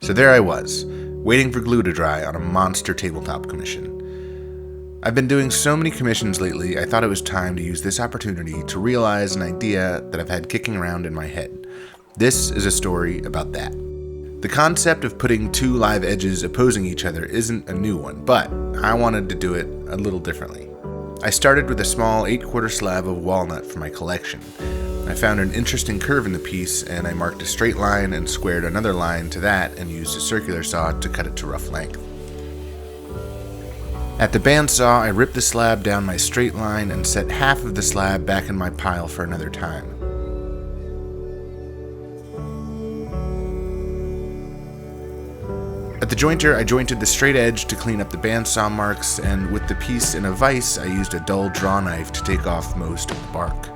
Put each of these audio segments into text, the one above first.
So there I was, waiting for glue to dry on a monster tabletop commission. I've been doing so many commissions lately, I thought it was time to use this opportunity to realize an idea that I've had kicking around in my head. This is a story about that. The concept of putting two live edges opposing each other isn't a new one, but I wanted to do it a little differently. I started with a small 8/4 slab of walnut for my collection. I found an interesting curve in the piece, and I marked a straight line and squared another line to that and used a circular saw to cut it to rough length. At the bandsaw, I ripped the slab down my straight line and set half of the slab back in my pile for another time. At the jointer, I jointed the straight edge to clean up the bandsaw marks, and with the piece in a vise, I used a dull draw knife to take off most of the bark.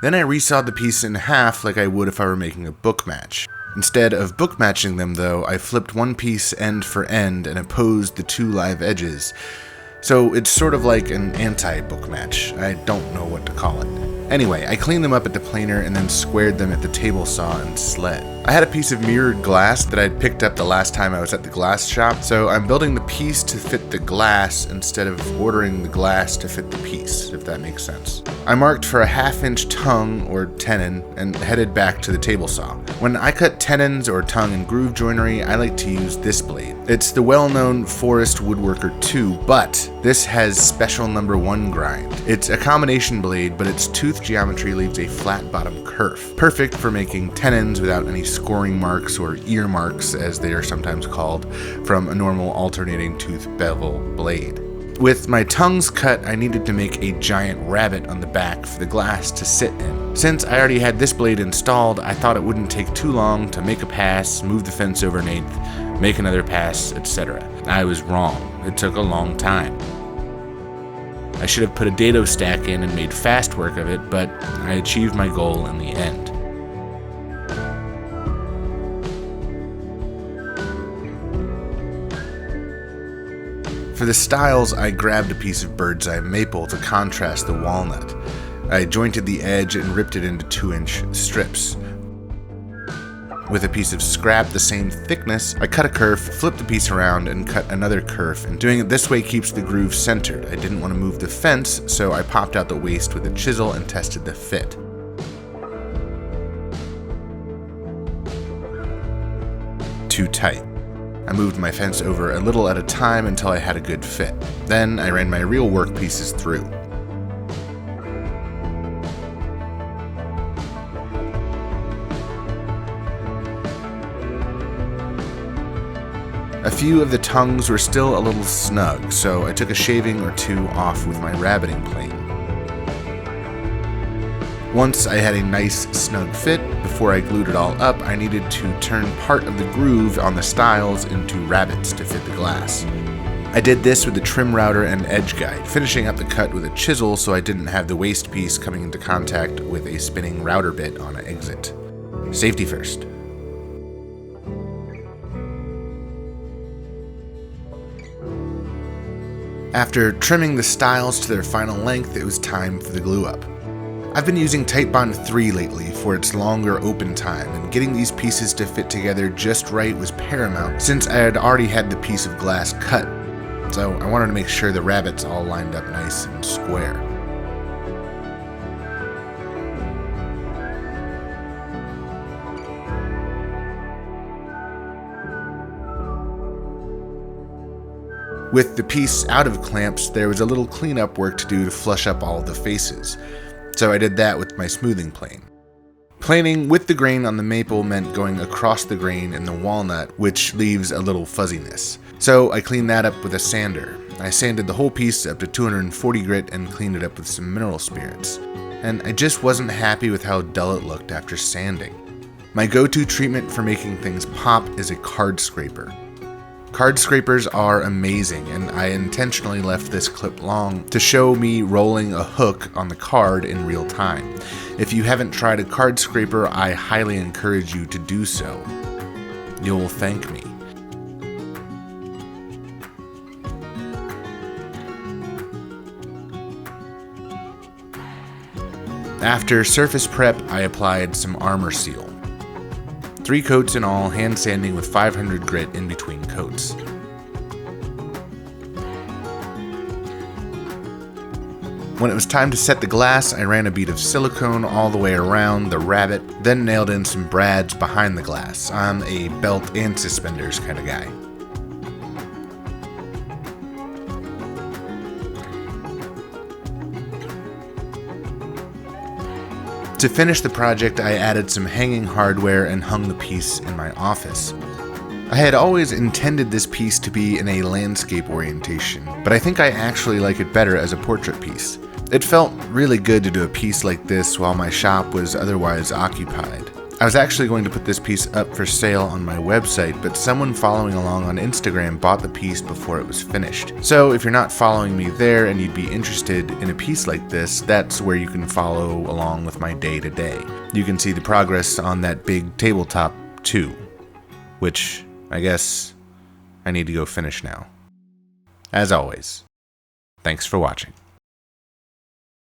Then I resawed the piece in half like I would if I were making a book match. Instead of book matching them though, I flipped one piece end for end and opposed the two live edges. So it's sort of like an anti-bookmatch. I don't know what to call it. Anyway, I cleaned them up at the planer and then squared them at the table saw and sled. I had a piece of mirrored glass that I'd picked up the last time I was at the glass shop, so I'm building the piece to fit the glass instead of ordering the glass to fit the piece, if that makes sense. I marked for a 1/2-inch tongue or tenon and headed back to the table saw. When I cut tenons or tongue and groove joinery, I like to use this blade. It's the well-known Forest Woodworker 2, but this has special number 1 grind. It's a combination blade, but its tooth geometry leaves a flat bottom kerf. Perfect for making tenons without any scoring marks or ear marks, as they are sometimes called, from a normal alternating tooth bevel blade. With my tongues cut, I needed to make a giant rabbet on the back for the glass to sit in. Since I already had this blade installed, I thought it wouldn't take too long to make a pass, move the fence over an eighth, make another pass, etc. I was wrong. It took a long time. I should have put a dado stack in and made fast work of it, but I achieved my goal in the end. For the stiles, I grabbed a piece of bird's eye maple to contrast the walnut. I jointed the edge and ripped it into 2-inch strips. With a piece of scrap the same thickness, I cut a kerf, flipped the piece around, and cut another kerf, and doing it this way keeps the groove centered. I didn't want to move the fence, so I popped out the waste with a chisel and tested the fit. Too tight. I moved my fence over a little at a time until I had a good fit. Then I ran my real work pieces through. A few of the tongues were still a little snug, so I took a shaving or two off with my rabbiting plane. Once I had a nice snug fit, before I glued it all up, I needed to turn part of the groove on the stiles into rabbets to fit the glass. I did this with the trim router and edge guide, finishing up the cut with a chisel so I didn't have the waste piece coming into contact with a spinning router bit on an exit. Safety first. After trimming the stiles to their final length, it was time for the glue up. I've been using Titebond 3 lately for its longer open time, and getting these pieces to fit together just right was paramount since I had already had the piece of glass cut, so I wanted to make sure the rabbets all lined up nice and square. With the piece out of clamps, there was a little cleanup work to do to flush up all the faces, so I did that with my smoothing plane. Planing with the grain on the maple meant going across the grain in the walnut, which leaves a little fuzziness. So I cleaned that up with a sander. I sanded the whole piece up to 240 grit and cleaned it up with some mineral spirits. And I just wasn't happy with how dull it looked after sanding. My go-to treatment for making things pop is a card scraper. Card scrapers are amazing, and I intentionally left this clip long to show me rolling a hook on the card in real time. If you haven't tried a card scraper, I highly encourage you to do so. You'll thank me. After surface prep, I applied some armor seal. 3 coats in all, hand sanding with 500 grit in between coats. When it was time to set the glass, I ran a bead of silicone all the way around the rabbet, then nailed in some brads behind the glass. I'm a belt and suspenders kind of guy. To finish the project, I added some hanging hardware and hung the piece in my office. I had always intended this piece to be in a landscape orientation, but I think I actually like it better as a portrait piece. It felt really good to do a piece like this while my shop was otherwise occupied. I was actually going to put this piece up for sale on my website, but someone following along on Instagram bought the piece before it was finished. So if you're not following me there and you'd be interested in a piece like this, that's where you can follow along with my day-to-day. You can see the progress on that big tabletop too, which I guess I need to go finish now. As always, thanks for watching.